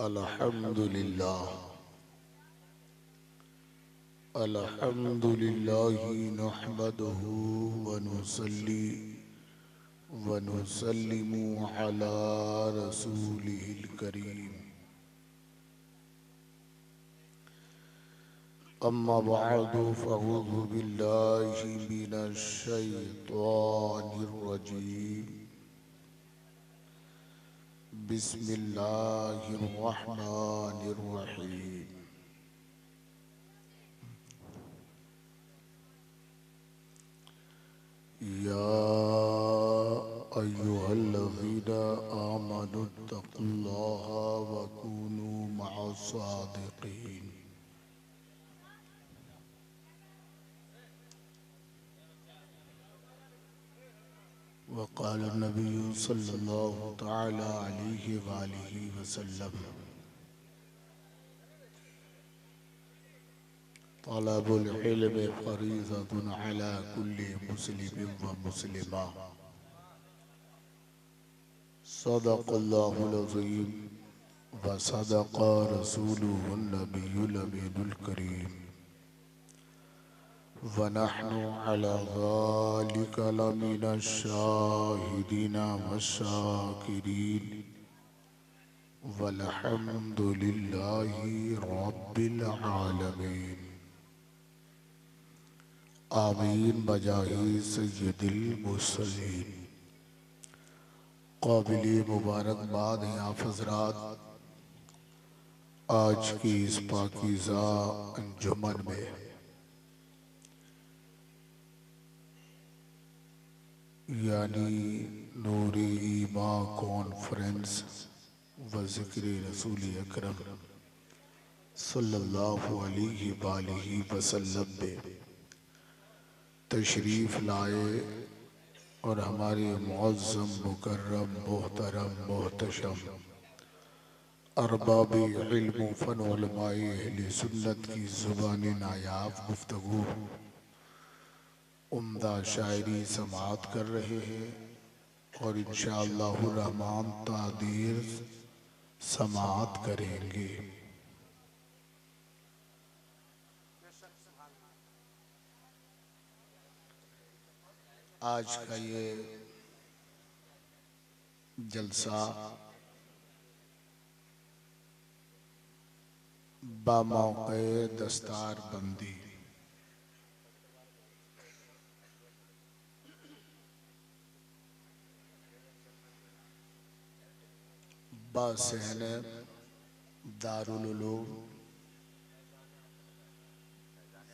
अल्हम्दुलिल्लाहि नहमदुहु व नुसल्ली व नुसल्लिमु अला रसूलिहिल करीम। अम्मा बअदु फ़अऊज़ु बिल्लाहि मिनश शैतानिर रजीम। बिस्मिल्लाहिर रहमानिर रहीम। या अय्युहल्लज़ीना आमनुत्तक़ुल्लाहा व कूनू मअस्सादिक़ीन। वक़ाल नबी सल्लल्लाहु तआला अलैहि वालिहि वसल्लम तलबुल इल्म फ़रीज़तुन अला कुल्लि मुस्लिमिन व मुस्लिमा। सदक़ल्लाहुल अज़ीम व सदक़ रसूलुहुन नबियुल अमीनुल करीम। व नहनु अला ज़ालिका लमिनश शाहिदीना वश्शाकिरीन वल्हम्दुलिल्लाहि रब्बिल आलमीन। आमीन बजाहि सय्यदिल मुरसलीन। काबिल मुबारकबाद हैं आप हज़रात, आज की इस पाकीज़ा अंजुमन में यानी नूरे ईमान कॉन्फ्रेंस व ज़िक्र रसूल अकरम सल्लल्लाहु अलैहि वसल्लम में तशरीफ़ लाए और हमारे मुअज़्ज़म मुकर्रम मोहतरम मोहतशम अरबाब इल्म फ़न उलमाए अहले सुन्नत की ज़ुबान नायाब गुफ्तगू उम्दा शायरी समाअत कर रहे हैं और इंशाअल्लाहु रहमान तादीर समाअत करेंगे। आज का ये जलसा बामौक़े दस्तार बंदी बासहन दारुल उलूम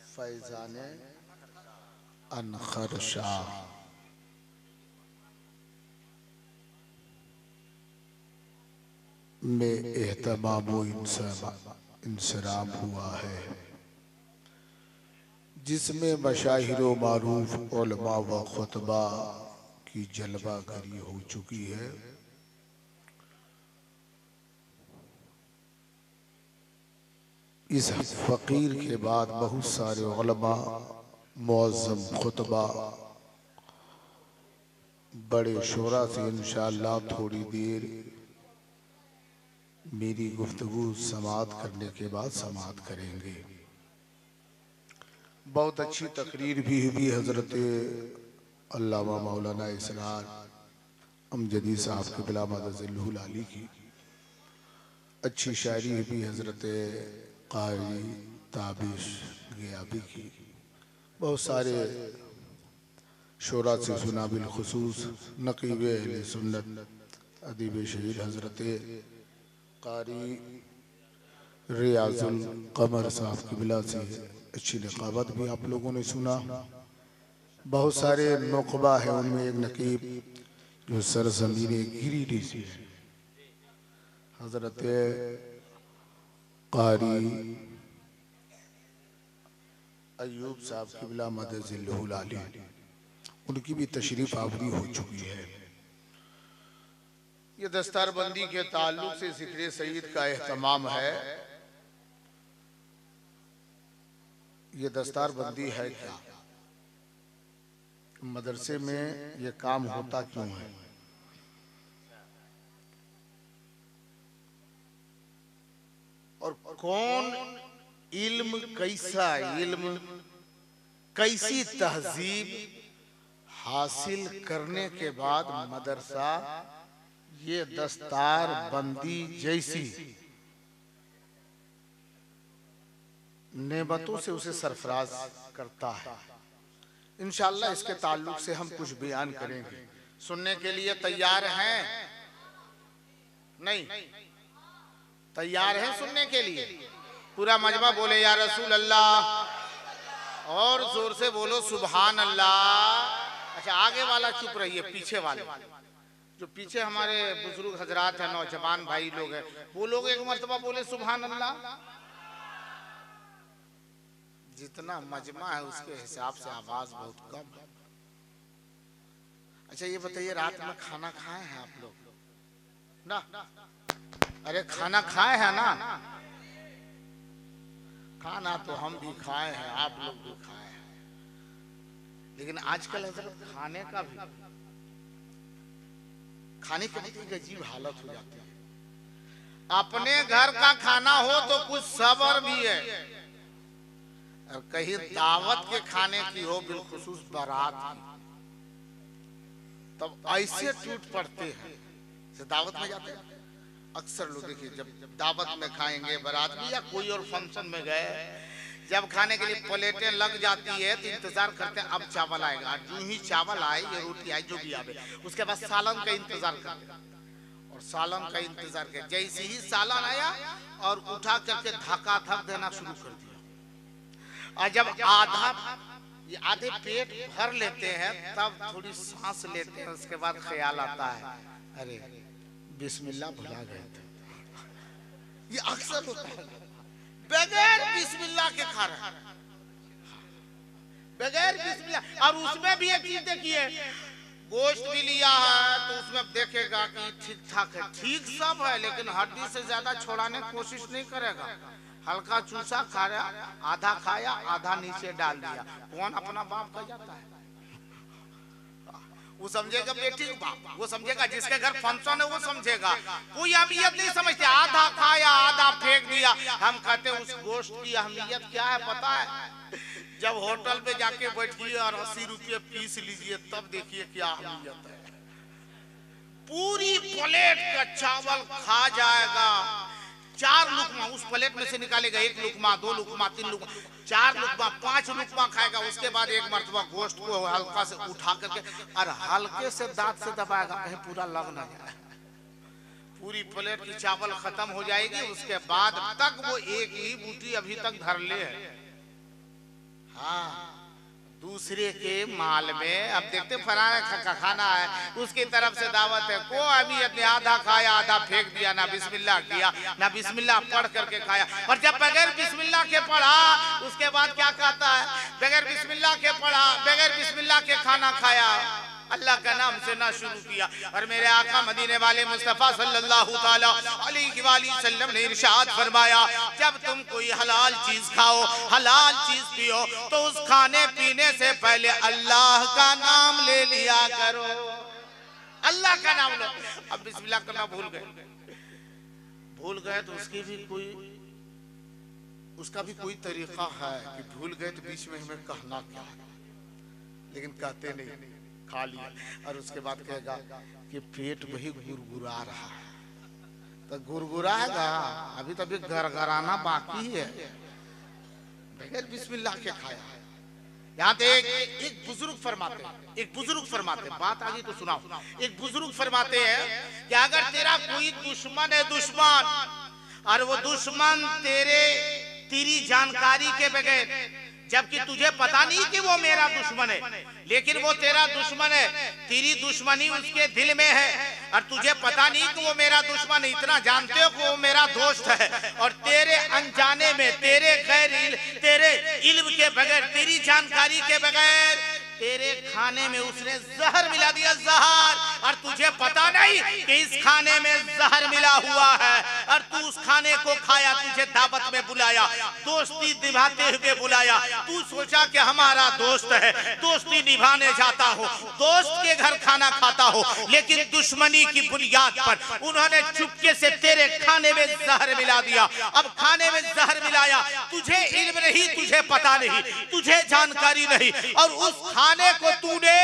फैज़ान अनखर शाह में एहतमाम व इंसराम हुआ है, जिसमें मशाहिर व मारूफ उलमा व खुतबा की जलवा गरी हो चुकी है। इस फ़कीर के बाद बहुत सारे उलमा मुअज़्ज़म खुतबा बड़े शोरा से इंशाअल्लाह थोड़ी देर मेरी गुफ्तगू समाअत करने के बाद समाअत करेंगे। बहुत अच्छी तकरीर भी हुई हज़रत अल्लामा मौलाना इसरार अमजदी साहब के बिला मदज़िल्लुहुल आली की। अच्छी शायरी हुई हज़रत क़ारी ताबिश गियाबी की। बहुत सारे शोरा से सुना, बिलखुसूस नक़ीब अहले सुन्नत अदीब शहीद हज़रत क़ारी रियाज़ुल क़मर साहब की बिला से अच्छी निक़ाबत भी आप लोगों ने सुना। बहुत सारे नुक़बा है, उनमें एक नक़ीब जो सरज़मीन गिरिडीह से हज़रत क़ारी अय्यूब साहब की बिला मदज़िल्लुहुल आली, उनकी भी तशरीफ़ आवरी हो चुकी है। ये दस्तारबंदी के ताल्लुक से ज़िक्र सईद का एहतमाम है। ये दस्तारबंदी है क्या, मदरसे में ये काम होता क्यों है? क्यों? कौन इल्म, कैसा इल्म, कैसी तहजीब हासिल करने के बाद मदरसा ये दस्तार बंदी जैसी नेमतों से उसे सरफराज करता है। इंशाअल्लाह इसके ताल्लुक से हम कुछ बयान करेंगे। सुनने के लिए तैयार हैं? नहीं तैयार हैं सुनने के लिए? पूरा मजमा बोले या रसूल अल्लाह, और जोर से बोलो सुभान अल्लाह। अच्छा आगे वाला चुप रहिए, पीछे वाले जो पीछे हमारे बुजुर्ग हजरात हैं, नौजवान भाई लोग हैं, वो लोग एक मर्तबा बोले सुभान अल्लाह। जितना मजमा है उसके हिसाब से आवाज बहुत कम है। अच्छा ये बताइए, रात में खाना खाए हैं आप लोग ना? अरे खाना खाए हैं ना? खाना तो हम भी खाए हैं, आप लोग भी खाए हैं, लेकिन आजकल हजरत खाने का भी, खाने के वक्त एक अजीब हालत हो जाती है। अपने घर का खाना हो तो कुछ सब्र भी है, और कहीं दावत के खाने की हो, बिलखुसूस बारात की, तब ऐसे टूट पड़ते हैं। दावत में जाते हैं अक्सर लोग, देखिए जब दावत में खाएंगे, बारात में या कोई और फंक्शन में गए, जब खाने के लिए प्लेटें लग जाती है तो इंतजार करते हैं अब चावल आएगा। जो ही चावल आए या रोटी आए जो भी आवे, उसके बाद सालन का इंतजार करते हैं, और सालन का इंतजार कर, जैसे ही सालन आया और उठा करके धक्का धक देना शुरू कर दिया। और जब आधे पेट भर लेते हैं तब थोड़ी सांस लेते हैं, उसके बाद ख्याल आता है अरे बिस्मिल्लाह भुला गए थे। ये अक्सर होता है, बगैर बिस्मिल्लाह के खा रहा है, बगैर बिस्मिल्लाह। और उसमें भी एक चीज देखिए, गोश्त भी लिया है तो उसमें देखेगा कि ठीक ठाक है, ठीक सब है, लेकिन हड्डी से ज्यादा छोड़ाने की कोशिश नहीं करेगा। हल्का चूसा खाया, आधा खाया, आधा नीचे डाल दिया। कौन अपना बाप कह जाता है? वो समझेगा बेटी बाप, वो समझेगा जिसके घर फंक्शन है वो समझेगा, कोई अहमियत नहीं समझते। आधा खाया आधा फेंक दिया। हम कहते उस गोश्त की अहमियत क्या है पता है? जब होटल पे जाके बैठिए और 80 रुपये पीस लीजिए, तब देखिए क्या अहमियत है। पूरी प्लेट का चावल खा जाएगा, 4 लुकमा उस प्लेट में से निकालेगा, 1 लुकमा, 2 लुकमा, 3 लुकमा, 4 लुकमा, 5 लुकमा खाएगा। उसके बाद एक मर्तबा गोश्त को हल्का से उठा करके और हल्के से दांत से दबाएगा, कहीं पूरा लग ना जाए। पूरी प्लेट की चावल खत्म हो जाएगी, उसके बाद तक वो एक ही बूटी अभी तक धर ले है। हाँ, दूसरे के माल में अब देखते फलाने का खाना है, उसकी तरफ से दावत है, को अहमियत ने आधा खाया आधा फेंक दिया, ना बिस्मिल्लाह किया, ना बिस्मिल्लाह पढ़ करके खाया। और जब बगैर बिस्मिल्लाह के पढ़ा, उसके बाद क्या कहता है? बगैर बिस्मिल्लाह के पढ़ा, बगैर बिस्मिल्लाह के खाना खाया, अल्लाह का नाम से ना शुरू किया। और मेरे आका मदीने वाले मुस्तफा सल्लल्लाहु ताला अलैहि वसल्लम ने इरशाद फरमाया, जब तुम कोई हलाल चीज खाओ, हलाल चीज पियो, तो उस खाने पीने से पहले अल्लाह का नाम ले लिया करो। अल्लाह का नाम लो। अब बिस्मिल्लाह करना भूल गए तो उसका भी कोई तरीका है कि भूल गए तो बीच में हमें कहना क्या है, लेकिन कहते नहीं, खा लिया। और उसके बाद कहेगा कि पेट वही गुरगुरा रहा है, तो गुरगुराएगा, अभी तो अभी गरगराना बाकी है, बगैर बिस्मिल्लाह के खाया। यहाँ पे एक बुजुर्ग फरमाते, बात आगे तो सुनाओ। एक बुजुर्ग फरमाते हैं कि अगर तेरा कोई दुश्मन है, दुश्मन, और वो दुश्मन तेरी जानकारी के बगैर, जबकि तुझे पता नहीं कि वो मेरा दुश्मन है, लेकिन वो तेरा दुश्मन है, तेरी दुश्मनी उसके दिल में है, और तुझे पता नहीं कि वो मेरा दुश्मन है, इतना जानते हो कि वो मेरा दोस्त है, और तेरे अनजाने में, तेरे इल्म के बगैर, तेरी जानकारी के बगैर तेरे खाने में उसने जहर मिला दिया, जहर, और तुझे पता नहीं कि इस खाने में जहर मिला हुआ है। और तू उस खाने को खाया, तुझे दावत में बुलाया, दोस्ती निभाते हुए बुलाया, तू सोचा कि हमारा दोस्त है, दोस्ती निभाने जाता हो, दोस्त के घर खाना खाता हो, लेकिन दुश्मनी की बुनियाद पर उन्होंने चुपके से तेरे खाने में जहर मिला दिया। अब खाने में जहर मिलाया, तुझे इल्म नहीं, तुझे पता नहीं, तुझे जानकारी नहीं, और उस खाने को तूने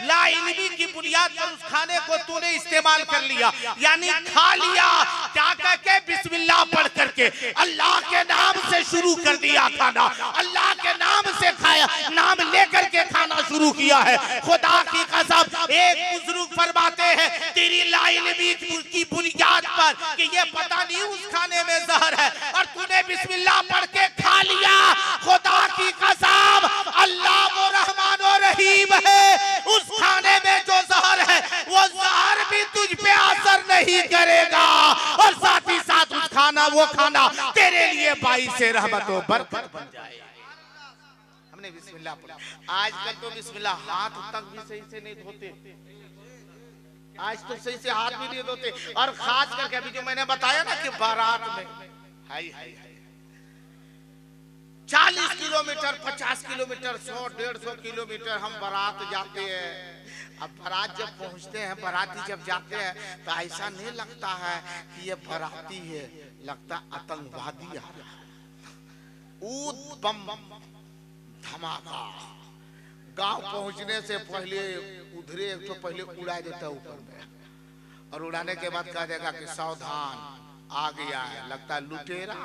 लाइल्मी की बुनियाद पर उस खाने को तूने इस्तेमाल कर लिया, यानी खा लिया। क्या कह के बिस्मिल्लाह पढ़ करके अल्लाह के नाम से शुरू कर दिया खाना, अल्लाह के नाम से खाया, नाम लेकर के खाना शुरू किया है। खुदा की कसम, एक बुजुर्ग फरमाते हैं तेरी लाइल्मी की बुनियाद पर कि ये पता नहीं उस खाने में जहर है और तूने बिस्मिल्लाह पढ़ के खा लिया। खुदा की कसम, अल्लाह वो रहमान और रहीम है, उस खाने में जो जहर है वो जहर भी तुझ पे असर नहीं करेगा, और साथ ही साथ उस खाना वो खाना तेरे लिए बाइस से रहमत और बरकत बन जाए। हमने बिस्मिल्लाह पढ़ा। आजकल तो बिस्मिल्लाह हाथ तक भी सही से नहीं धोते, आज तो सही से हाथ भी नहीं धोते, और खास करके अभी जो मैंने बताया ना कि बारात में हाय हाय 40 किलोमीटर 50 किलोमीटर 100-150 किलोमीटर हम बारात जाते हैं। अब बारात जब पहुंचते हैं, बाराती जब जाते हैं तो ऐसा नहीं लगता है कि ये बाराती है, लगता आतंकवादी आ रहा है। ऊद बम धमाका, गांव पहुंचने से पहले उधरे एक तो पहले उड़ा देता ऊपर में, और उड़ाने के बाद कह देगा कि सावधान आ गया है, लगता लुटेरा।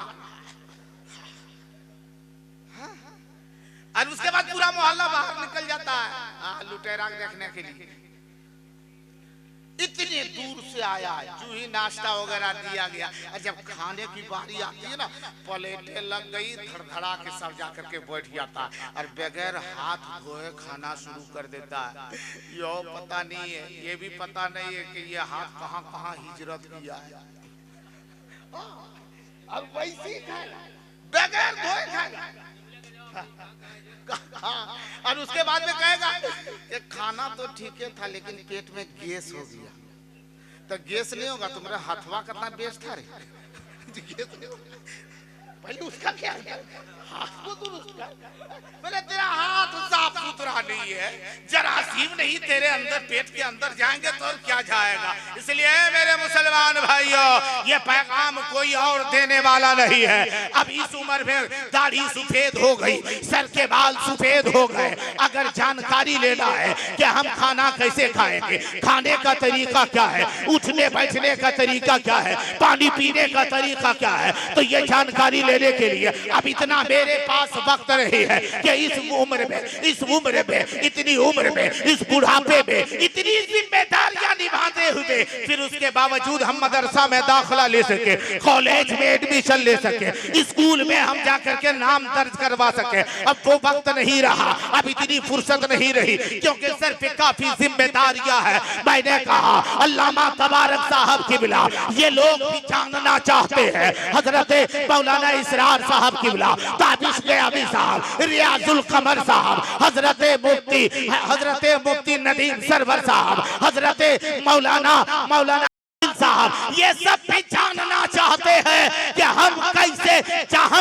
और उसके बाद पूरा मोहल्ला बाहर निकल जाता है लुटेरा देखने के लिए। इतने दूर से आया, जो ही नाश्ता वगैरह दिया गया, और जब खाने की बारी आती है ना, प्लेटें लग गई, धड़धड़ा के सब जाकर के बैठ जाता है, और बगैर हाथ धोए खाना शुरू कर देता है। यो पता नहीं है, ये भी पता नहीं है कि ये हाथ कहाँ कहाँ हिजरत किया है, अब वैसे ही खाएगा, बगैर धोए खाएगा। और उसके बाद में कहेगा कि खाना तो ठीक है था, लेकिन पेट में गैस हो गया। तो गैस नहीं होगा, तुम्हारा हथवा कितना बेस्ट था रे। गैस नहीं होगा, पहले उसका क्या है, हाथ को दुरुस्त कर। बोले तेरा हाथ साफ सुथरा नहीं है, जरासीम नहीं तेरे अंदर पेट के अंदर जाएंगे तो और क्या जाएगा। इसलिए मेरे मुसलमान भाइयों, ये पैगाम कोई और देने वाला नहीं है। अब इस उम्र में दाढ़ी सफेद हो गई, सर के बाल सफेद हो गए, अगर जानकारी लेना है कि हम खाना कैसे खाएंगे, खाने का तरीका क्या है, उठने बैठने का तरीका क्या है, पानी पीने का तरीका क्या है, तो ये जानकारी लेने के लिए अब इतना मेरे पास वक्त नहीं है कि इस उम्र में इतनी उम्र में, इस बुढ़ापे में इतनी जिम्मेदारियां निभाते हुए फिर उसके बावजूद हम मदरसा में दाखिला ले सके, कॉलेज में एडमिशन ले सके, स्कूल में हम जाकर के नाम दर्ज करवा सके। अब वो वक्त नहीं रहा, अब इतनी फुर्सत नहीं रही, क्योंकि सर पे काफी जिम्मेदारियां है। मैंने कहा अल्लामा तबारक साहब की बिला ये लोग भी जानना चाहते हैं, हजरत मौलाना इसरार साहब की बिला, ताबिश गयामी साहब, रियाजुल कमर साहब, हजरत मुफ्ती नदीम सरवर साहब, हजरत मौलाना साहब, ये सब भी जानना चाहते हैं कि हम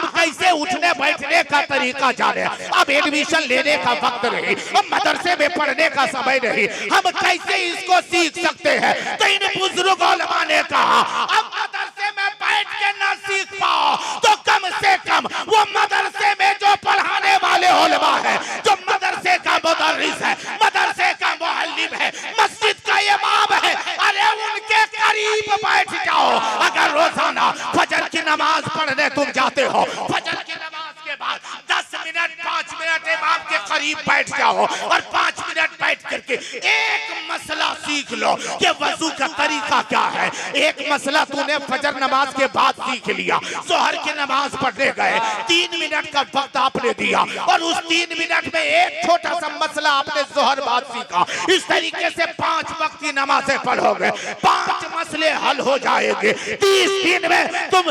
कैसे उठने बैठने का तरीका जाने। अब एडमिशन लेने का वक्त नहीं, अब मदरसे में पढ़ने का समय नहीं, हम कैसे इसको सीख सकते हैं। तो इन बुजुर्ग उलमा ने कहा अब मदरसे में बैठ के ना सीख पाओ तो कम से कम वो मदरसे में जो पढ़ाने वाले उलमा है, जो मदरसे का मुदर्रिस है, मदरसे का मुअल्लिम है, मस्जिद का इमाम है, अरे उनके करीब बैठ जाओ। अगर रोजाना फजर की नमाज पढ़ने तुम जाते हो, फजर की नमाज के बाद 10 मिनट 5 मिनट इमाम के करीब बैठ जाओ और 5 मिनट बैठ करके एक मसला सीख लो कि वजू का तरीका क्या है। एक मसला तूने फजर नमाज के बाद सीख लिया, जोहर की नमाज पढ़ने गए, 3 मिनट का वक्त आपने दिया और उस 3 मिनट में एक छोटा सा मसला आपने जोहर बाद सीखा। इस तरीके से 5 वक्त की नमाजें पढ़ोगे, 5 मसले हल हो जाएंगे। 30 दिन में तुम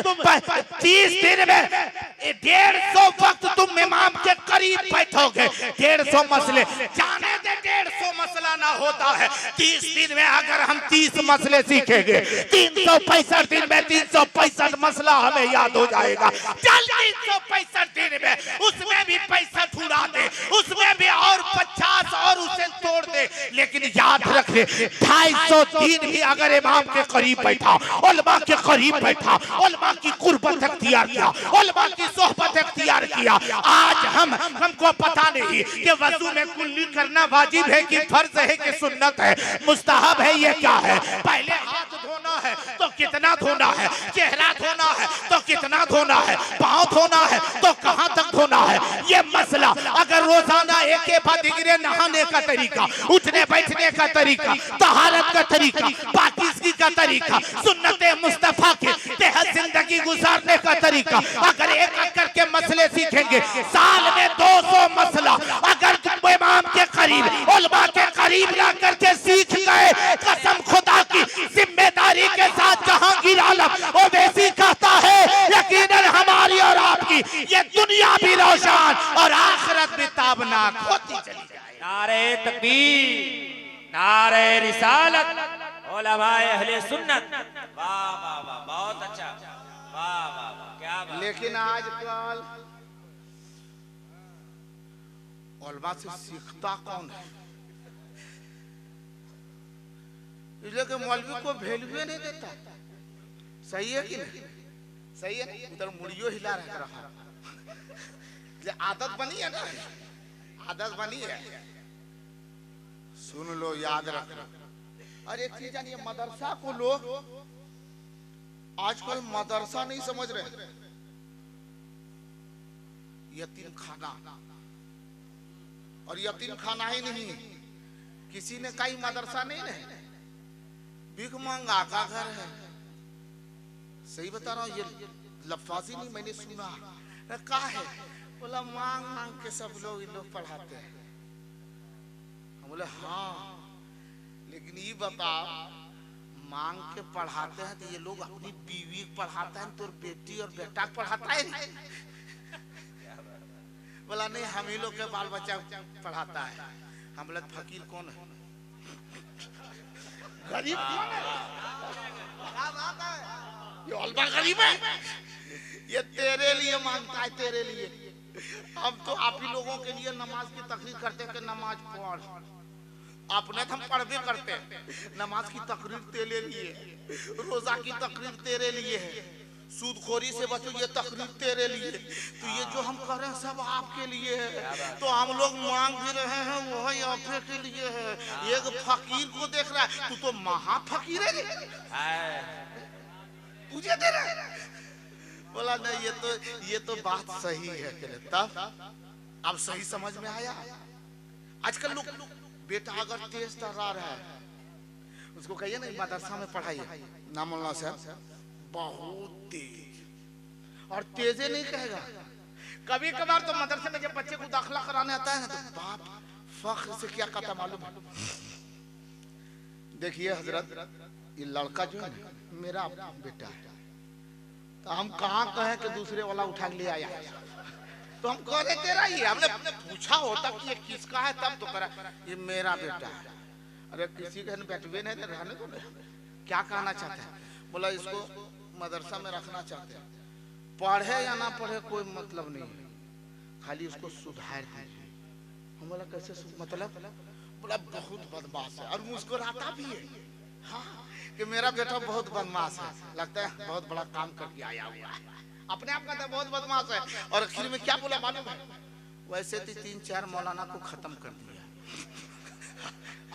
150 वक्त तुम इमाम के करीब बैठोगे। 150 मसले जाने दे, 150 मसला सुनाना होता है। 30 दिन में अगर हम 30 मसले सीखेंगे, 365 दिन में 365 मसला हमें याद हो जाएगा। चल 365 दिन में उसमें भी पैसा उड़ा दे, उसमें भी और 50 और उसे तोड़ दे, लेकिन याद रख ले 250 दिन भी अगर इमाम के करीब बैठा, उलमा के करीब बैठा, उलमा की कुर्बत अख्तियार किया, उलमा की सोहबत अख्तियार किया। आज हमको पता नहीं कि वजू में कुल्ली करना वाजिब है कि फर्ज है कि सुन्नत है, मुस्तहब है, ये क्या है। पहले हाथ धोना है तो कितना धोना है, चेहरा धोना है तो कितना धोना है, पांव धोना है तो कहां तक धोना है, ये मसला। अगर रोजाना एक दिगरे नहाने का तरीका, उठने बैठने का तरीका, तहारत का तरीका, पाकीज़गी का तरीका, सुन्नते मुस्तफा के तहत जिंदगी गुजारने का तरीका, अगर एक एक करके मसले सीखेंगे, साल में 200 मसला अगर तुम इमाम के करीब, उलमा के करीब ला करके सीख गए, कसम खुदा की जिम्मेदारी के साथ जहांगीर आलम ओवैसी कहता है, यकीनन हमारी और आपकी ये दुनिया भी रोशन और आखिरत भी ताबनाक होती चली जाए। नारे तकबीर, नारे रिसालत, उलमाए अहले सुन्नत। वाह वाह वाह, बहुत अच्छा, वाह वाह वाह, क्या बात। लेकिन आजकल उलमा से सीखता कौन है? इसलिए कि मौलवी को वैल्यू नहीं देता। सही है कि नहीं? सही है। उधर मुड़ियो हिला रहा, आदत बनी है ना, आदत बनी है। सुन लो, याद रखना। और एक चीज जानिए, मदरसा को लोग आजकल मदरसा नहीं समझ रहे, यतीम खाना। और यतीम खाना ही नहीं, किसी ने कहीं मदरसा नहीं है, भीख मांगा का घर है। सही बता रहा हूँ, ये लफ्ज़ी नहीं मैंने सुना। क्या है? बोला मांग मांग के सब लोग इन लोग पढ़ाते हैं। हम बोले हाँ, लेकिन ये बताओ, मांग के पढ़ाते हैं तो ये लोग अपनी बीवी पढ़ाता है, तो बेटी और बेटा पढ़ाता है नहीं? बोला नहीं, हम ही लोग के बाल बच्चा पढ़ाता है। हम बोले फकीर कौन है, गरीब कौन है? ये उलमा गरीब है, ये तेरे लिए मांगता है, तेरे लिए। हम तो आप ही लोगों के लिए नमाज की तकरीर करते हैं कि नमाज पढ़। अपने तो हम पढ़ करते हैं, नमाज की तकरीर तेरे लिए, रोजा की तकरीर तेरे लिए है, सूदखोरी से बचो ये तकरीर तेरे लिए। तो ये जो हम कर रहे हैं सब आपके लिए है। तो हम लोग मांग भी रहे हैं, वो ही आपके के लिए है। एक फकीर को देख रहा है, तू तो महा फकीर है, तुझे दे रहा है। बोला नहीं, ये तो बात सही है। तब अब सही समझ में आया। आजकल लोग, बेटा अगर तेज तर्रार है, उसको कहिए ना मदरसा में पढ़ाइए, ना मौलाना साहब बहुत तेज। और तेजे नहीं कहेगा, कभी कभार तो मदरसे में जब बच्चे को दाखिला कराने आता है ना, तो बाप फख्र से क्या कहता मालूम है? देखिए हजरत, ये लड़का जो है मेरा बेटा है। तो हम कहाँ कहे कि दूसरे वाला उठा ले आया, तो हम कह रहे तेरा ही। हमने पूछा होता कि ये किसका है, तब तो करा ये मेरा बेटा है। अरे किसी का बेटवे नहीं, रहने दो। क्या कहना चाहते हैं? बोला इसको मदरसा में रखना चाहते हैं, पढ़े या ना पढ़े कोई मतलब नहीं है, खाली उसको सुधार दीजिए। हम बोला कैसे मतलब? बोला बहुत बदमाश है, और मुस्कुराता भी है। हाँ, कि मेरा बेटा बहुत बदमाश है, लगता है बहुत बड़ा काम करके आया हुआ है। अपने आप कहता है बहुत बदमाश है, और आखिर में क्या बोला मालूम है? वैसे तो 3-4 मौलाना को खत्म कर दिया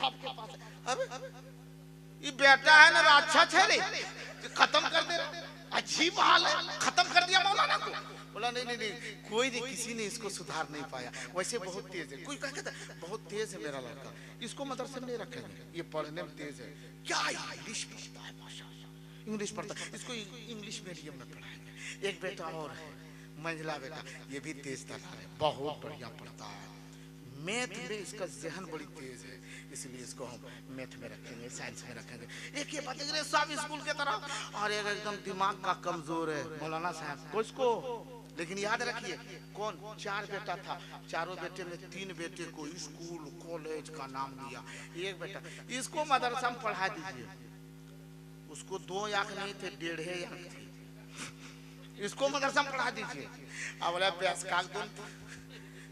आपके पास। अब ये बेटा है ना, अच्छा है, खत्म कर दे। अजीब हाल है, खत्म कर दिया मौलाना को। बोला नहीं, कोई नहीं, किसी ने इसको सुधार नहीं पाया। वैसे बहुत तेज है। कोई कहता है बहुत तेज है मेरा लड़का, इसको मदरसे में नहीं रखेंगे, ये पढ़ने में तेज है। क्या इंग्लिश पढ़ता है, माशाल्लाह इंग्लिश पढ़ता है, इसको इंग्लिश मीडियम में पढ़ाएंगे। एक बेटा और है, मंझला बेटा, ये भी तेज तर्रार है, बहुत बढ़िया पढ़ता है। मैथ में इसका जहन बड़ी तेज है, इसलिए इसको हम मैथ में रखेंगे, साइंस में रखेंगे। एक ये बच्चे सब स्कूल के तरह, और एक एकदम दिमाग का कमजोर है, मौलाना साहब को इसको लेकिन याद रखिए कौन 4 बेटा था, चारों बेटे में 3 बेटे को स्कूल कॉलेज का नाम दिया, एक बेटा इसको मदरसा में पढ़ा दीजिए। उसको 2 आंख नहीं थे, 1.5 आंख थी, इसको मदरसा में पढ़ा दीजिए। अब बोला प्यास काग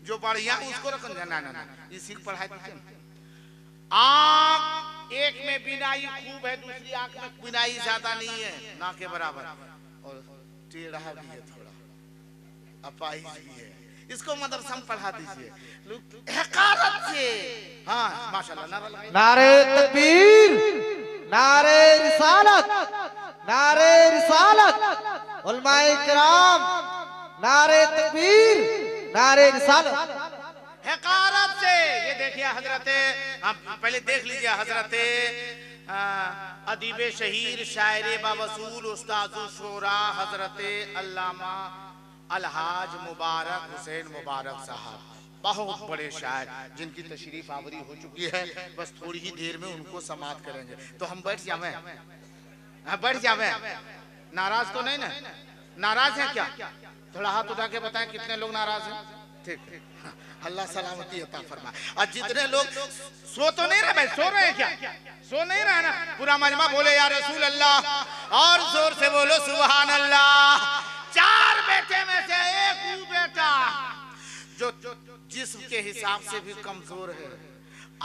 जो बढ़िया उसको रखन ना ना ना इसी को पढ़ा दीजिए। आंख एक में बिनाई खूब है, दूसरी आंख में बिनाई ज्यादा नहीं है, ना के बराबर, और टेढ़ा भी है, थोड़ा अपाहिज भी है, इसको मदरसा में पढ़ा दीजिए हकारत से। हाँ माशाल्लाह, नारे तकबीर, नारे रिसालत, नारे रिसालत, उलमाए किराम, नारे तकबीर, नारे रिसालत। हकारत से ये देखिए हजरते, पहले देख लीजिए हजरते अदीबे शहीर शायरे बावसूल उस्तादु शोरा हजरते अल्लामा अलहाज मुबारक हुसैन मुबारक साहब, बहुत बड़े शायर जिनकी तशरीफ आवरी हो चुकी है, बस थोड़ी ही देर में उनको समाप्त करेंगे। तो हम बैठ जावे, बैठ जावे, नाराज तो नहीं ना? नाराज है क्या? थोड़ा हाथ उठा के बताएं कितने लोग नाराज हैं। ठीक, अल्लाह सलामती अता फरमाए। और जितने लोग सो तो नहीं रहे भाई, सो रहे हैं क्या? सो नहीं रहा ना? पूरा मजमा बोले या रसूल अल्लाह, और जोर से बोलो सुभान अल्लाह। 4 बेटे में से एक वो बेटा जो जिस्म के हिसाब से भी कमजोर है,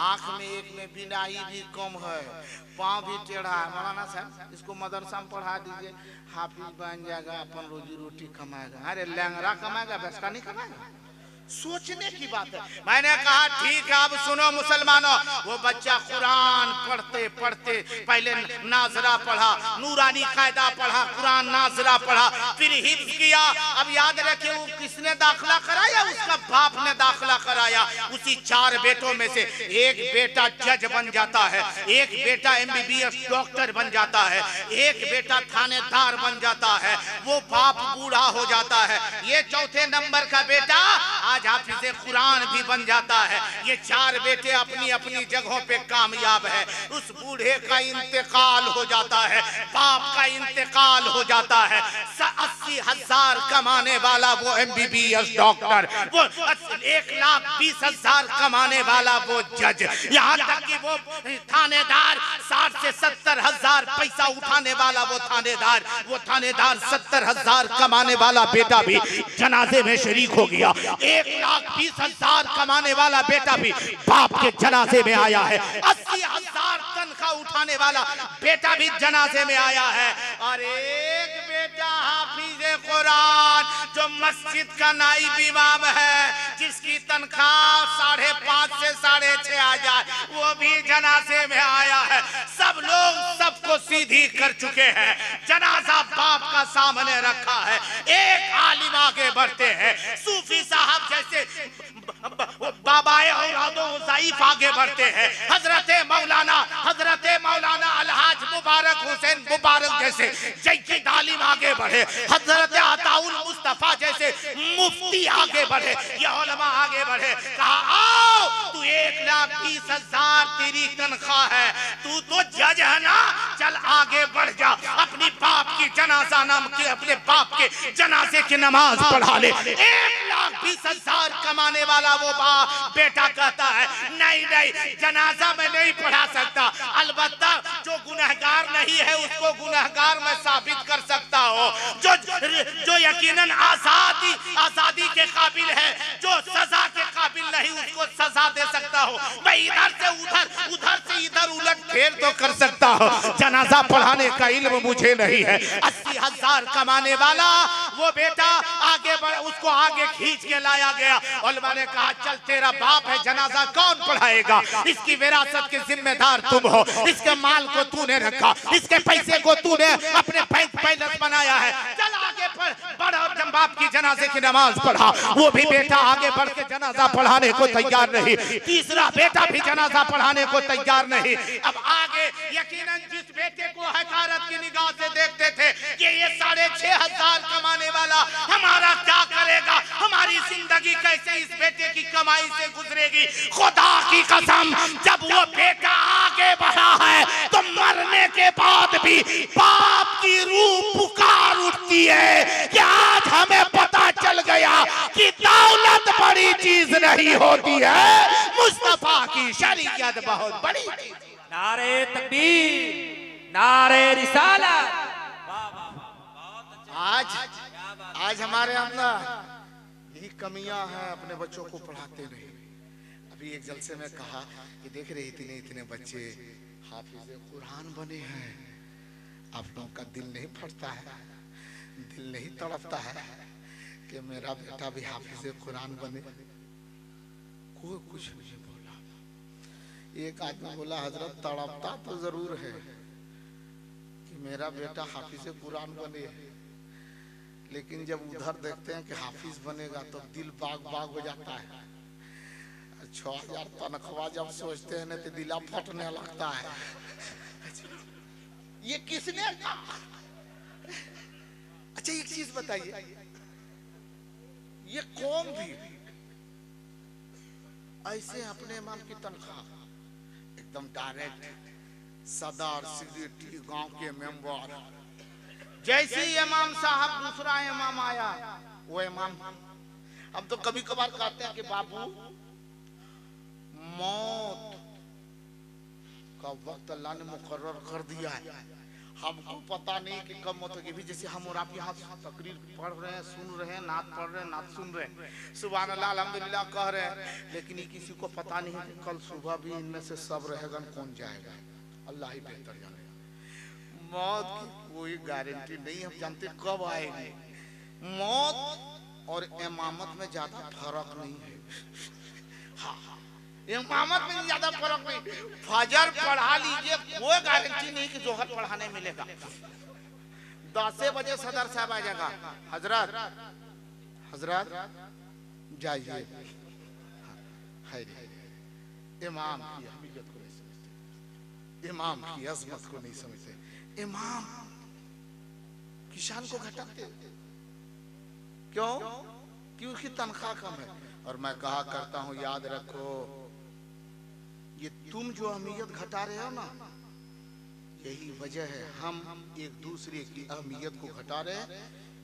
आंख में एक में बिनाई भी कम है, पाँव भी टेढ़ा है। मौलाना साहब इसको मदरसा में पढ़ा दीजिए, हाफिज बन जाएगा, अपन रोजी रोटी कमाएगा। अरे लंगड़ा कमाएगा, बेस्का नहीं कमाएगा। सोचने की बात है। मैंने कहा ठीक है, अब सुनो मुसलमानों, वो बच्चा कुरान पढ़ते पढ़ते पहले नाजरा पढ़ा, नूरानी कायदा पढ़ा, कुरान नाजरा पढ़ा, फिर हिफ्ज किया। अब याद रखे वो किसने दाखिला कराया? उसका बाप ने दाखिला कराया। उसी 4 बेटों में से एक बेटा जज बन जाता है, एक बेटा MBBS डॉक्टर बन जाता है, एक बेटा थानेदार बन जाता है, वो बाप बूढ़ा हो जाता है। ये चौथे नंबर का बेटा आज हाफिज़े कुरान भी बन जाता है। ये 4 बेटे अपनी अपनी जगहों पे कामयाब है। उस बूढ़े का इंतकाल हो जाता है, बाप का इंतकाल हो जाता है। 80,000 कमाने वाला वो MBBS डॉक्टर, वो 1,20,000 कमाने वाला वो जज, यहाँ तक कि वो थानेदार 60 से 70,000 पैसा उठाने वाला वो थानेदार 70,000 कमाने वाला बेटा भी जनाजे में शरीक हो गया। 1,20,000 कमाने वाला बेटा भी बाप के जनाजे में आया है। 80,000 तनख्वाह उठाने वाला बेटा भी जनाजे में आया है। और एक बेटा हाफिज़े कुरान जो मस्जिद का नाइब इमाम है, जिसकी तनख्वाह 5.5 से 6.5 आ जाए, वो भी जनाजे में आया है। सब लोग सबको सीधी कर चुके हैं, जनाजा बाप का सामने रखा है। एक आलिम आगे बढ़ते हैं, सूफी साहब जैसे बाबाए औलादो ज़ईफ आगे बढ़ते हैं। हजरते मौलाना अलहाज मुबारक हुसैन मुबारक जैसे जय्यद आलिम आगे बढ़े, हजरते अताउल मुस्तफा जैसे मुफ्ती आगे बढ़े, ये उलमा आगे बढ़े। कहा आओ, तू 1,20,000 तेरी तनख्वाह है, तू तो जज है ना, चल आगे बढ़ जा, अपनी बाप की जनाजा नाम के अपने बाप के जनाजे की नमाज पढ़ा ले। 1,20,000 कमाने वाला वो बेटा कहता है नहीं, जनाजा में नहीं पढ़ा सकता, अलबत्ता जो गुनहगार नहीं है उसको गुनहगार में साबित कर सकता हो, जो यकीनन आजादी के काबिल है, जो सजा के काबिल नहीं उसको सजा दे सकता हो। मैं इधर से उधर से इधर उलट फेर तो कर सकता हो, जनाजा पढ़ाने का इल्म मुझे नहीं है। 80,000 कमाने वाला वो बेटा आगे बढ़, उसको आगे खींच के लाया गया। उलमा ने कहा चल तेरा बाप है, जनाजा कौन पढ़ाएगा? इसकी विरासत के जिम्मेदार तुम हो, इसके माल को तूने रखा, इसके पैसे को तूने अपने बैंक बैलेंस बनाया है, चल आगे बढ़ और बाप की जनाजे की नमाज पढ़ा। वो भी बेटा आगे बढ़ के जनाजा पढ़ाने को तैयार नहीं, तीसरा बेटा भी जनाजा पढ़ाने को तैयार नहीं। अब आगे यकीनन जिस बेटे को हकारत की निगाह से देखते थे कि ये 6,500 कमाने वाला हमारा क्या करेगा, हमारी जिंदगी कैसे इस बेटे की कमाई से गुजरेगी, खुदा की कसम जब वो बेटा आगे बढ़ा है तो मरने के बाद भी बाप की रूह पुकार उठती है कि आज हमें पता चल नहीं होती है, मुस्तफा की शरीयत बहुत बड़ी चीज है। नारे तकबीर, नारे रिसालत। वाह वाह वाह, बहुत अच्छा। आज हमारे अंदर यही कमियां हैं, अपने बच्चों को पढ़ाते नहीं। अभी एक जलसे में कहा कि देख रहे इतने इतने बच्चे हाफिज कुरान बने हैं, आप लोगों का दिल नहीं फटता है, दिल नहीं तड़पता है कि मेरा बेटा भी हाफिज कुरान बने? कोई कुछ नहीं बोला। एक आदमी बोला हजरत तड़पता तो जरूर है कि मेरा बेटा हाफिज कुरान बने, लेकिन जब उधर देखते हैं कि हाफिज बनेगा तो दिल बाग बाग हो जाता है। 6000 तनख्वाह जब सोचते हैं ना तो दिला फटने लगता है। ये किसने कहा? अच्छा एक चीज बताइए, ये कौन भी ऐसे अपने इमाम की तनख्वाह एकदम डायरेक्ट सदर सेक्रेटरी गांव के मेंबर, जैसे ही इमाम साहब दूसरा इमाम आया वो इमाम, हम तो कभी कभार कहते हैं कि बाबू मौत का वक्त अल्लाह ने मुकर्रर कर दिया है, हमको पता नहीं कि कब मौत होगी। भी जैसे हम और आप यहाँ तकरीर पढ़ रहे हैं, सुन रहे हैं, नात पढ़ रहे हैं, नात सुन रहे हैं, सुभान अल्लाह अल्हम्दुलिल्लाह कह रहे हैं, लेकिन ये किसी को पता नहीं कि कल सुबह भी इनमें से सब रहेगा, कौन जाएगा, अल्लाह ही बेहतर जानेगा। मौत की कोई गारंटी नहीं, हम जानते कब आएगी। मौत और इमामत में ज्यादा फर्क नहीं है। हाँ, इमामत में ज्यादा फर्क नहीं। फजर पढ़ा लीजिए, कोई गारंटी नहीं कि जोहर पढ़ाने मिलेगा। 10 बजे सदर साहब आ जाएगा, हजरत हजरत जाइए। इमाम की अहमियत को नहीं समझते, इमाम की अजमत को नहीं समझते, इमाम की शान को घटाते। क्यों? कि उसकी तनख्वाह कम है। और मैं कहा करता हूं, याद रखो, ये तुम जो अहमियत घटा रहे हो ना, यही वजह है हम एक दूसरे की अहमियत को घटा रहे हैं।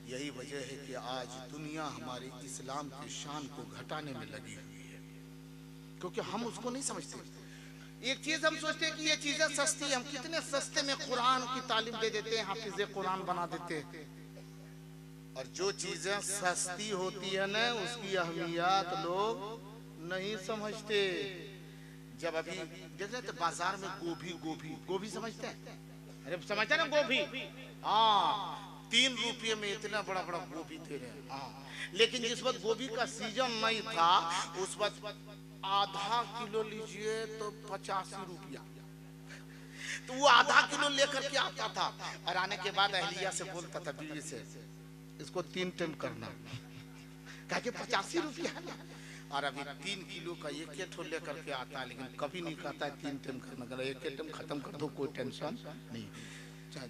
यही वजह है कि आज दुनिया हमारे इस्लाम की शान को घटाने में लगी हुई है, क्योंकि हम उसको नहीं समझते। एक चीज हम सोचते हैं कि ये चीजें सस्ती है, हम कितने सस्ते में कुरान की तालीम दे देते हैं, हाफिज कुरान बना देते हैं। और जो चीजें सस्ती होती है ना, उसकी अहमियत लोग नहीं समझते। जब अभी देखते तो बाजार में गोभी गोभी गोभी समझते हैं, अरे समझते ना गोभी, हाँ 3 रुपये में इतना बड़ा बड़ा गोभी दे रहे हैं। हाँ, लेकिन जिस वक्त गोभी का सीजन नहीं था, उस वक्त आधा किलो लीजिए तो 85 रुपया। तो वो आधा किलो लेकर के आता था, और आने के बाद अहलिया से बोलता था, बीवी से, इसको 3 टाइम करना, कहा कि 85 रुपया है ना। और अभी 3 किलो का एक ठो लेकर के आता है, लेकिन कभी नहीं कहता है 3 टाइम करना, एक टाइम खत्म कर दो, कोई टेंशन नहीं।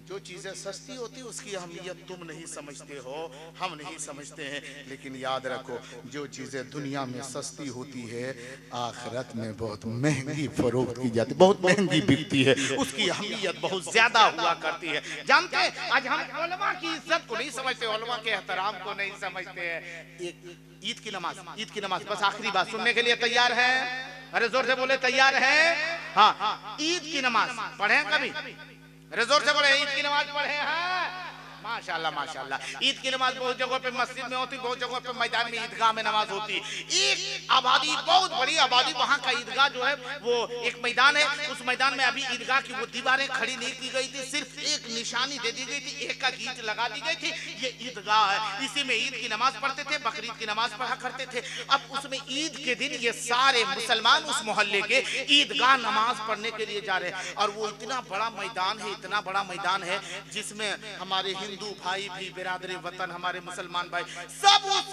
जो चीजें सस्ती होती है उसकी अहमियत तुम नहीं समझते हो, हम नहीं समझते हैं। लेकिन याद रखो, जो चीजें दुनिया में सस्ती होती है, आखिरत में बहुत महंगी फरोख्त की जाती है, बहुत महंगी बिकती है, उसकी अहमियत बहुत ज्यादा हुआ करती है। जानते हैं, आज हम उलमा की इज्जत को नहीं समझते, उलमा के एहतराम को नहीं समझते हैं। एक ईद की नमाज, बस आखिरी बात सुनने के लिए तैयार है? अरे जोर से बोले, तैयार है? हाँ, ईद की नमाज पढ़े कभी? अरे जोर से बोले, ईद की नमाज पढ़े हैं? माशाल्लाह माशाल्लाह। ईद की नमाज बहुत जगहों पे मस्जिद में होती, बहुत जगहों पे मैदान में ईदगाह में नमाज होती। एक आबादी, बहुत बड़ी आबादी, वहाँ का ईदगाह जो है वो एक मैदान है, उस मैदान में अभी ईदगाह की वो दीवारें खड़ी नहीं की गई थी, सिर्फ एक निशानी दे दी गई थी, एक का गीत लगा दी गई थी, ये ईदगाह है, इसी में ईद की नमाज पढ़ते थे, बकरीद की नमाज पढ़ा करते थे। अब उसमें ईद के दिन ये सारे मुसलमान उस मोहल्ले के ईदगाह नमाज पढ़ने के लिए जा रहे हैं। और वो इतना बड़ा मैदान है, इतना बड़ा मैदान है, जिसमें हमारे हिंदू भाई भी, बिरादरी वतन, हमारे मुसलमान भाई, सब उस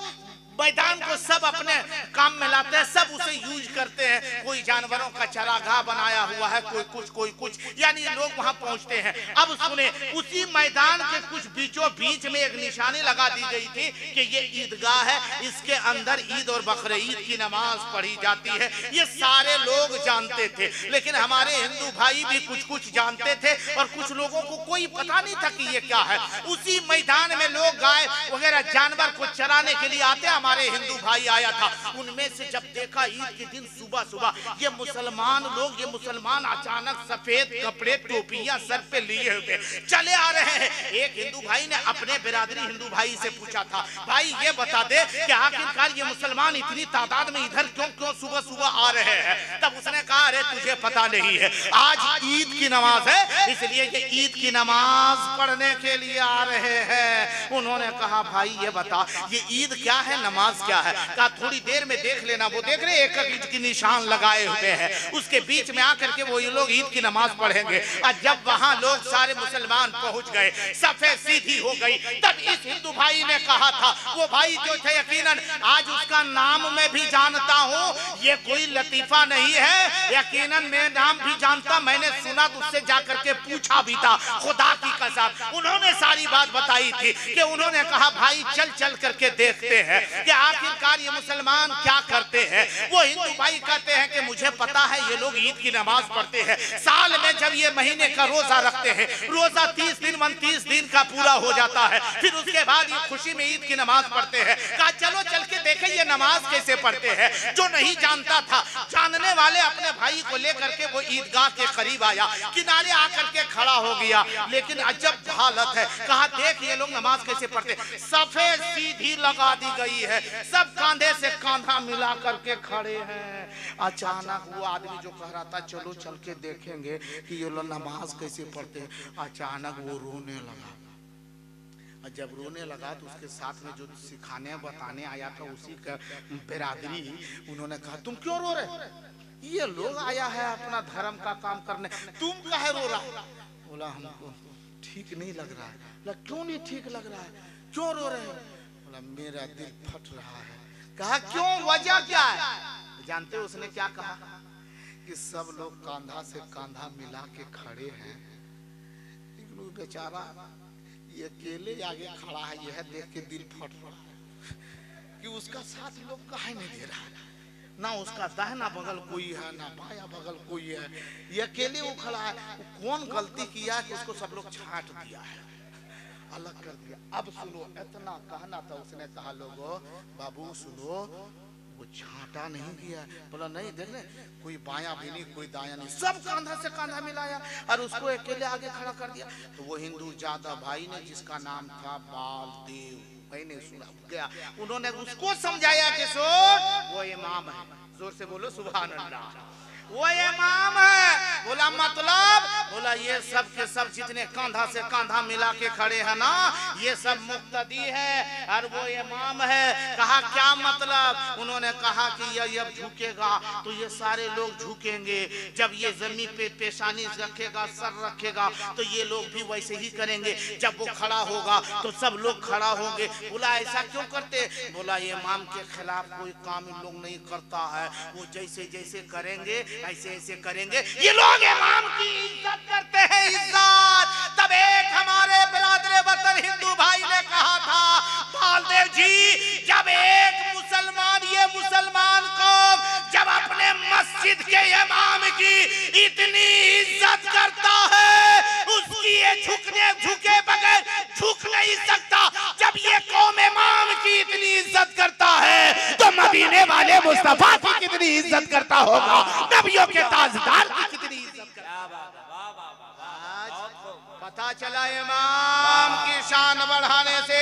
मैदान को सब अपने काम में लाते हैं, सब उसे यूज करते हैं। कोई जानवरों का चरागाह बनाया हुआ है, कोई कुछ, यानी लोग वहां पहुंचते हैं। अब सुने, उसी मैदान के कुछ बीचों बीच में एक निशानी लगा दी गई थी कि ये ईदगाह है, इसके अंदर ईद और बकरे ईद की नमाज पढ़ी जाती है। ये सारे लोग जानते थे, लेकिन हमारे हिंदू भाई भी कुछ जानते थे, और कुछ लोगों को कोई पता नहीं था कि ये क्या है। उसी मैदान में लोग गाय वगैरह जानवर को चराने के लिए आते हैं। हमारे हिंदू भाई आया था, उनमें से जब देखा ईद के दिन सुबह सुबह ये मुसलमान लोग, ये मुसलमान अचानक सफेद कपड़े टोपियां सर पे लिए हुए चले आ रहे हैं। एक हिंदू भाई ने अपने बिरादरी हिंदू भाई से पूछा था, भाई ये बता दे कि आखिरकार ये मुसलमान इतनी तादाद में इधर क्यों क्यों सुबह सुबह आ रहे हैं? तब उसने कहा, अरे तुझे पता नहीं है, आज ईद की नमाज है, इसलिए ये ईद की नमाज पढ़ने के लिए आ रहे हैं। उन्होंने कहा, भाई ये बता ये ईद क्या है, नमाज क्या है? कहा थोड़ी देर में देख लेना। वो देख रहे एक ईद की निशान लगाए हुए हैं, उसके बीच में आकर के वो ये लोग ईद की नमाज पढ़ेंगे। और जब वहां लोग सारे मुसलमान पहुंच गए, सफेद सीधी हो गई, तब इस हिंदू भाई ने कहा था, वो भाई जो थे यकीनन आज उसका नाम मैं भी जानता हूँ, ये कोई लतीफा नहीं है, यकीनन मैं नाम भी जानता, मैंने सुना तो उससे जाकर के पूछा भी था, खुदा की कसम उन्होंने सारी बात बताई थी कि उन्होंने कहा, भाई चल चल करके देखते हैं कि आखिरकार ये मुसलमान क्या करते हैं। वो हिंदू भाई कहते हैं कि मुझे पता है ये लोग ईद की नमाज पढ़ते हैं, साल में जब ये महीने का रोजा रखते हैं, रोजा 30 दिन 29 दिन का पूरा हो जाता है, फिर उसके बाद ये खुशी में ईद की नमाज पढ़ते हैं। कहा चलो चल के देखें ये नमाज कैसे पढ़ते हैं। जो नहीं जानता था, जानने वाले अपने भाई को लेकर के वो ईदगाह के करीब आया, किनारे आकर के खड़ा हो गया, लेकिन अजब हालत है। कहा देख ये लोग नमाज कैसे पढ़ते, सफेद सीधी लगा दी गई है, सब कांधे से कांधा मिला करके खड़े हैं। अचानक वो आदमी जो कह रहा था चलो चल के देखेंगे कि ये लोग नमाज कैसे पढ़ते हैं, अचानक वो रोने लगा। और जब रोने लगा तो उसके साथ में जो सिखाने बताने आया था उसी का बिरादरी, उन्होंने कहा तुम क्यों रो रहे, ये लोग आया है अपना धर्म का काम करने, तुम काहे रो रहा? बोला हमको ठीक नहीं लग रहा है। बोला क्यों नहीं ठीक लग रहा है, क्यों रो रहे हो? बोला मेरा दिल फट रहा है। कहा क्यों, वजह क्या है? जानते हो उसने क्या कहा कि सब लोग कांधा से कांधा मिला के खड़े हैं, लेकिन वो बेचारा ये अकेले आगे खड़ा है, यह देख के दिल फट रहा है कि उसका साथ लोग काहे नहीं दे रहा है, ना उसका दाहिना बगल कोई है ना बाया बगल कोई है, ये अकेले वो खड़ा है। कौन गलती किया है कि उसको सब लोग छांट दिया है, अलग कर दिया। अब सुनो, इतना कहना था, उसने कहा लोगो बाबू सुनो, वो छांटा नहीं किया। बोला नहीं देख ले, कोई बाया भी नहीं कोई दाया नहीं, सब कांधा से कांधा मिलाया और उसको अकेले आगे खड़ा कर दिया। तो वो हिंदू जादा भाई ने, जिसका नाम था बालदेव, मैंने सुना गया, उन्होंने उसको समझाया कि सुन वो इमाम है, जोर से बोलो सुभान अल्लाह, वो इमाम है। बोला मतलब? बोला ये सब के सब जितने कांधा से कांधा मिला के खड़े हैं ना, ये सब मुक्तदी है और वो इमाम है। कहा क्या मतलब? उन्होंने कहा कि ये अब झुकेगा तो ये सारे लोग झुकेंगे, जब ये जमीन पे पेशानी रखेगा, सर रखेगा, तो ये लोग भी वैसे ही करेंगे, जब वो खड़ा होगा तो सब लोग खड़ा होंगे। बोला ऐसा क्यों करते? बोला ये इमाम के खिलाफ कोई काम इन लोग नहीं करता है, वो जैसे जैसे करेंगे ऐसे ऐसे करेंगे। ये लोग इमाम की इज्जत करते हैं, इज्जत। तब एक हमारे बिरादरे वतन हिंदू भाई ने कहा था, बालदेव जी जब एक मुसलमान, ये मुसलमान कौम जब अपने मस्जिद के इमाम की इतनी इज्जत करता है, उसकी ये झुके बगैर झुक नहीं सकता। जब ये कौम इमाम की इतनी इज्जत करता है तो मदीने वाले मुस्तफा की कितनी इज्जत करता होगा, नबियों के ताजदार की कितनी इज्जत करता। पता चला इमाम की शान बढ़ाने से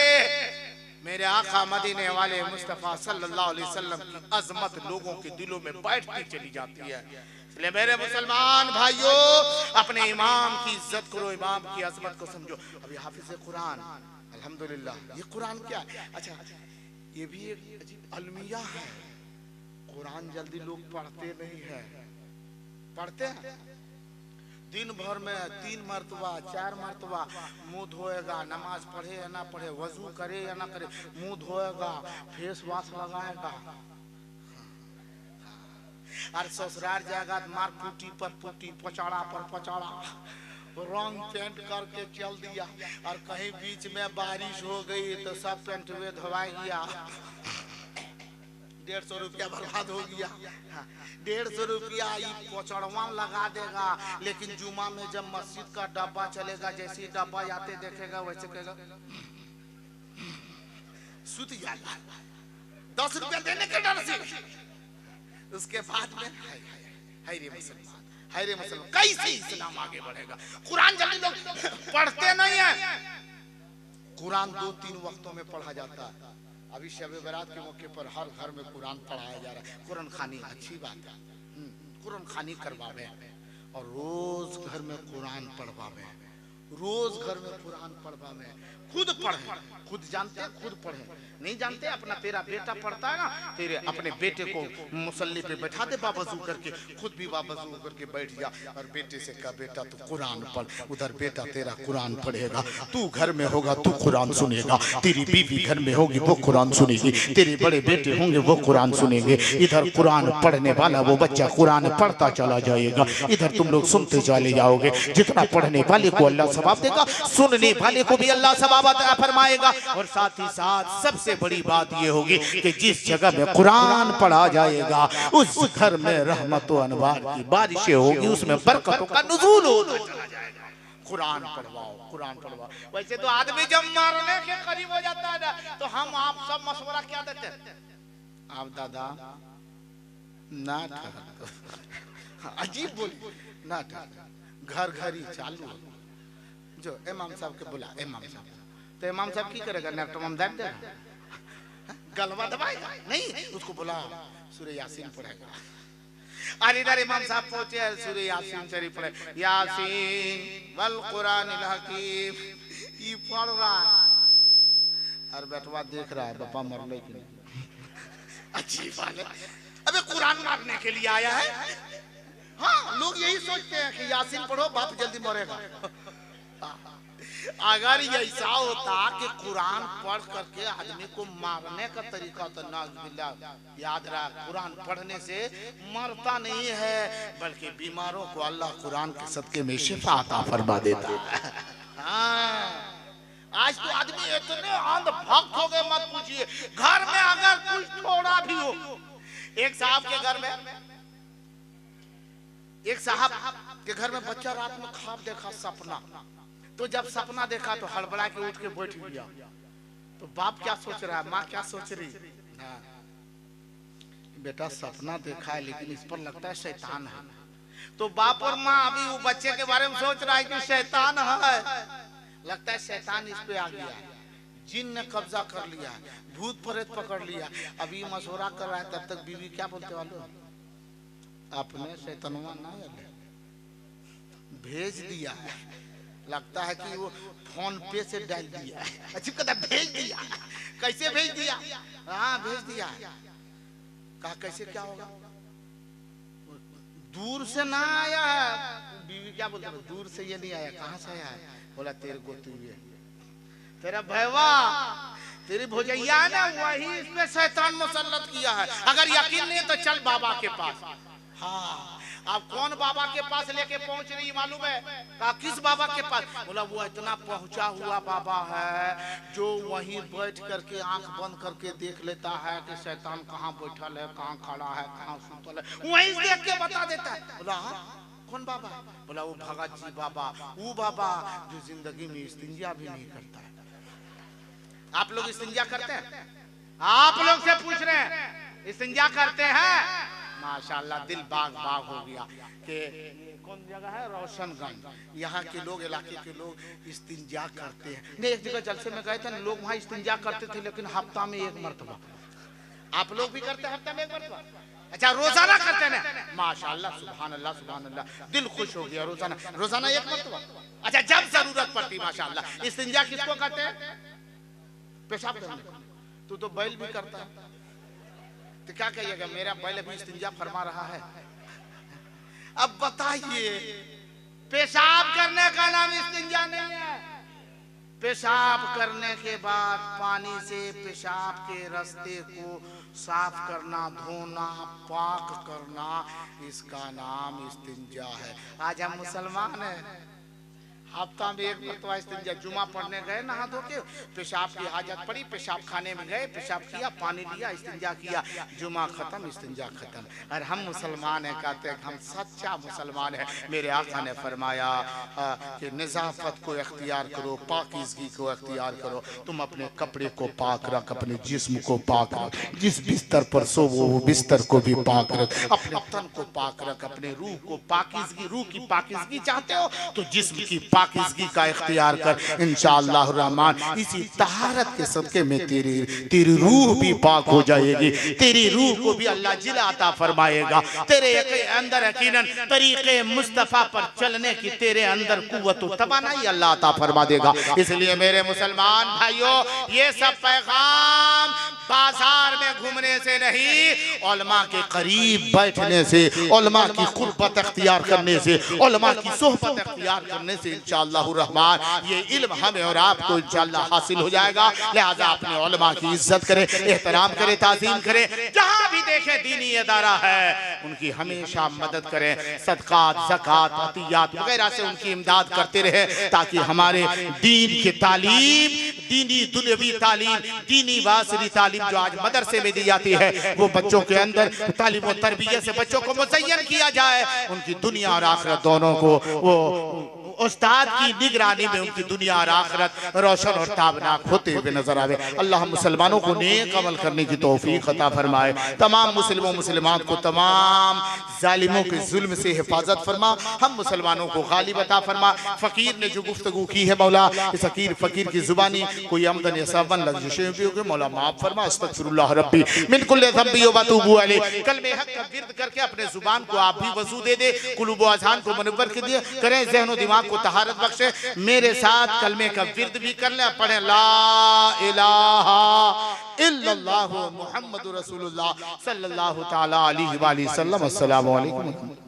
मेरे आका मदीने वाले मुस्तफा सल्लल्लाहु अलैहि वसल्लम की अजमत लोगों के दिलों में बैठती चली जाती है। इसलिए मेरे मुसलमान भाइयों, अपने इमाम की इज्जत करो, इमाम की अजमत को समझो। अभी हाफिज कुरान, अल्हम्दुलिल्लाह, ये कुरान क्या है? अच्छा, ये भी एक अजीब अलमिया है। कुरान जल्दी लोग पढ़ते नहीं है, पढ़ते हैं दिन भर में 3 मरतबा 4 मरतबा मुंह धोएगा, नमाज पढ़े या ना पढ़े, वजू करे या ना करे, मुंह धोएगा, फेस वॉश लगाएगा, और ससुराल जाएगा मार पुटी पर पुटी, पचाड़ा पर पचाड़ा, रंग पेंट करके चल दिया, और कहीं बीच में बारिश हो गई तो सब पेंट में धोवा गया, 150 रुपया बर्बाद हो गया। 150 रुपया पचड़वा लगा देगा, लेकिन जुमा में जब मस्जिद का डब्बा चलेगा, जैसे ही डब्बा आते देखेगा वैसे कहेगा सुत जाएगा, 10 रुपया देने के डर से। उसके बाद में हाय रे मुसलमान, हाय रे मुसलमान, कैसे इस्लाम आगे बढ़ेगा? कुरान जल्दी लोग पढ़ते नहीं है। कुरान 2-3 वक्तों में पढ़ा जाता है। अभी शब बरात के मौके पर हर घर में कुरान पढ़ाया जा रहा है। कुरान खानी अच्छी बात है, कुरान खानी करवावे और रोज घर में कुरान पढ़वावे, रोज घर में कुरान पढ़वावे। खुद पढ़े, खुद जानते हैं, खुद पढ़े। नहीं जानते अपना तेरा बेटा पढ़ता है ना, तेरे अपने बेटे को मुसल्ली पे बैठा दे बावजू करके, खुद भी बावजू करके बैठ जा और बेटे से कहा बेटा तू कुरान पढ़। उधर बेटा तेरा कुरान पढ़ेगा, तू घर में होगा तू कुरान सुनेगा, तेरी बीवी घर में होगी वो कुरान सुनेगी, तेरे बड़े बेटे होंगे वो कुरान सुनेंगे। इधर कुरान पढ़ने वाला वो बच्चा कुरान पढ़ता चला जाएगा, इधर तुम लोग सुनते चले जाओगे। जितना पढ़ने वाले को अल्लाह सवाब देगा, सुनने वाले को भी अल्लाह सवाब अता फरमाएगा। और साथ ही साथ सबसे बड़ी बात ये होगी कि जिस जगह में कुरान पढ़ा जाएगा उस घर में रहमत व अनवार की बारिशें होगी, उसमें बरकतों का नुज़ूल होता चला जाएगा। कुरान पढ़वाओ, कुरान पढ़वाओ। वैसे तो आदमी जब मरने के करीब हो जाता है ना, तो हम आप सब मशवरा क्या देते हैं? आप दादा ना ठहर, अजीब बोली ना ठहर, घर घर ही चालू जो इमाम साहब के बुला। इमाम साहब तो इमाम साहब की करेगा? नेटम दे देगा, गलवा दबाएगा? नहीं, उसको बुला, सूरह यासीन पढ़ेगा। और इधर इमाम साहब पहुंचे, सूरह यासीन शरीफ पढ़े, यासीन वल कुरानिल हकीम, ये पढ़ रहा है और बेटवा देख रहा है बापा मर ले कि नहीं। अच्छी बात है, अबे कुरान मारने के लिए आया है। हाँ, लोग यही सोचते हैं कि यासीन पढ़ो बाप जल्दी मरेगा। अगर ऐसा होता कि कुरान पढ़ करके आदमी को मारने का तरीका, तो नाज़बिल्लाह याद रहा, कुरान पढ़ने से मरता नहीं है बल्कि बीमारों को अल्लाह कुरान के सदके में शिफा अता फरमा देता है। हाँ, आज तो आदमी इतने अंधभक्त हो गए मत पूछिए। घर में अगर कुछ थोड़ा भी हो, एक साहब के घर में, एक साहब के घर में बच्चा रात में ख्वाब देखा, सपना। तो जब सपना देखा तो हड़बड़ा के उठ के बैठ गया। तो बाप क्या सोच रहा है, माँ क्या सोच रही? हाँ, बेटा सपना देखा है लेकिन इस पर लगता है शैतान है। तो बाप और माँ अभी वो बच्चे के बारे में सोच रहा है कि शैतान है, लगता है शैतान इस पे आ गया, जिन ने कब्जा कर लिया, भूत प्रेत पकड़ लिया। अभी मशवरा कर रहा है, तब तक बीवी क्या बोलते वाले, आपने शैतानवा ना भेज दिया है, लगता है कि वो फोन पे से डाल दिया। अच्छी कहता भेज दिया, कैसे भेज दिया? हाँ भेज दिया। कहा कैसे, क्या होगा? दूर से ना आया है। बीवी क्या बोलते हैं, दूर से ये नहीं आया, कहाँ से आया है? बोला तेरे को तू ये तेरा भैया तेरी भोजैया है ना, वही इसमें शैतान मुसल्लत किया है। अगर यकीन नहीं तो चल बाबा के पास। हाँ, आप कौन बाबा के पास लेके पहुंच रही मालूम है? कहा किस बाबा के पास? बोला वो इतना पहुंचा हुआ बाबा है जो वहीं बैठ करके आंख बंद करके देख लेता है कि शैतान कहाँ बैठल है, कहाँ खड़ा है, कहाँ सुतल है, वहीं देख के बता देता है। बोला हाँ कौन बाबा? बोला वो भगत जी बाबा, वो बाबा जो जिंदगी में इस्तिंजा भी नहीं करता है। आप लोग इस्तिंजा करते हैं? आप लोग से पूछ रहे हैं, इस्तिंजा करते हैं? माशाल्लाह, दिल बाग बाग हो गया कि कौन जगह है, रोशनगंज, यहाँ के लोग, इलाके के लोग इस्तिंजा करते हैं। नहीं, एक जगह जलसे में गए थे ना, लोग वहाँ इस्तिंजा करते थे लेकिन हफ्ता में 1 मरतबा। आप लोग भी करते हैं हफ्ता में 1 मरतबा? अच्छा, रोजाना करते हैं ना? माशाल्लाह, सुभान अल्लाह, सुभान अल्लाह, दिल खुश हो गया। रोजाना 1 मरतबा। अच्छा, जब जरूरत पड़ती माशाल्लाह। इस्तिंजा किसको करते हैं? पेशाब करने। तू तो बैल भी करता है, तो क्या कहिएगा, मेरा बैल भी इस्तिंजा फरमा रहा है। अब बताइए, पेशाब करने का नाम इस्तिंजा नहीं है। पेशाब करने के बाद पानी से पेशाब के रास्ते को साफ करना, धोना, पाक करना, इसका नाम इस्तिंजा है। आज हम मुसलमान हैं, हफ्ता में एक मरतबा इस्तिंजा, जुमा पढ़ने गए नहा धो के, पेशाब की हाजत पड़ी, पेशाब खाने में गए, पेशाब किया, पानी लिया, इस्तिंजा किया, जुमा खत्म, इस्तिंजा खत्म। और हम मुसलमान हैं, कहते हैं हम सच्चा मुसलमान है। मेरे आका ने फरमाया कि निजाफत को इख्तियार करो, पाकीज़गी को इख्तियार करो। तुम अपने कपड़े को पाक रख, अपने जिस्म को पाक रख, जिस बिस्तर पर सो वो बिस्तर को भी पाक रख, अपने तन को पाक रख, अपने रूह को पाकीज़गी, रूह की पाकीज़गी चाहते हो तो जिस्म की पाकीज़गी का इख्तियार कर। इंशाअल्लाह रहमान इसी तहारत के सदके में तेरी रूह भी पाक हो जाएगी, तेरी रूह को भी अल्लाह जिला अता फरमाएगा। तेरे अंदर यकीनन तरीके मुस्तफा पर चलने की तेरे अंदर कुव्वत व तवानाई अल्लाह अता फरमा देगा। इसलिए मेरे मुसलमान भाइयों, ये सब पैगाम बाजार में घूमने से नहीं, उलमा के करीब बैठने से, उलमा की कुर्बत अख्तियार करने से, उलमा की सोहबत अख्तियार करने से इंशाअल्लाह रहमान ये इल्म हमें और आपको इंशाअल्लाह हासिल हो जाएगा। लिहाजा अपने उलमा की इज्जत करें, एहतराम करें, ताज़ीम करें। जहाँ भी देखें दीनी इदारा है उनकी हमेशा मदद करें, सदकात, ज़कात, अतियात वगैरह से उनकी इमदाद करते रहे, ताकि हमारे दीन की तालीम, दीनी दुनियावी तालीम, दीनी वासरी तालीम जो आज मदरसे में दी जाती है, वो बच्चों के अंदर तालीम और तरबियत से बच्चों को मुज़य्यन किया जाए। उनकी दुनिया और आखिरत दोनों को वो उस्ताद की निगरानी में उनकी दुनिया और आखिरत रोशन और ताबनाक होते हुए नजर आवे। अल्लाह मुसलमानों को नेक अमल करने की तौफीक अता फरमाए। तमाम मुस्लिमों मुसलमान को तमाम जालिमों के जुल्म से हिफाजत फरमा। हम मुसलमानों को गालिब अता फरमा। फ़कीर ने जो गुफ्तगू की है मौला, इस फ़कीर की ज़ुबानी कोई आमदन सबन लग़ज़िशें भी होगी, मौला माफ़ फरमा। अस्तग़फिरुल्लाह रब्बी मिन कुल्लि ज़ंबि व अतूबु अलैह। कलमे हक़ का विर्द करके अपने ज़ुबान को आप भी वज़ू दे दे, कुलूब व अज़हान को मुनव्वर कर दिए करें, ज़हन व दिमाग को तहारत बख्शे। मेरे साथ कलमे का विर्द भी कर लें, पढ़ें ला इलाहा इल्लल्लाह मुहम्मदुर रसूलुल्लाह सल्लल्लाहु तआला अलैहि वसल्लम। अस्सलामु अलैकुम।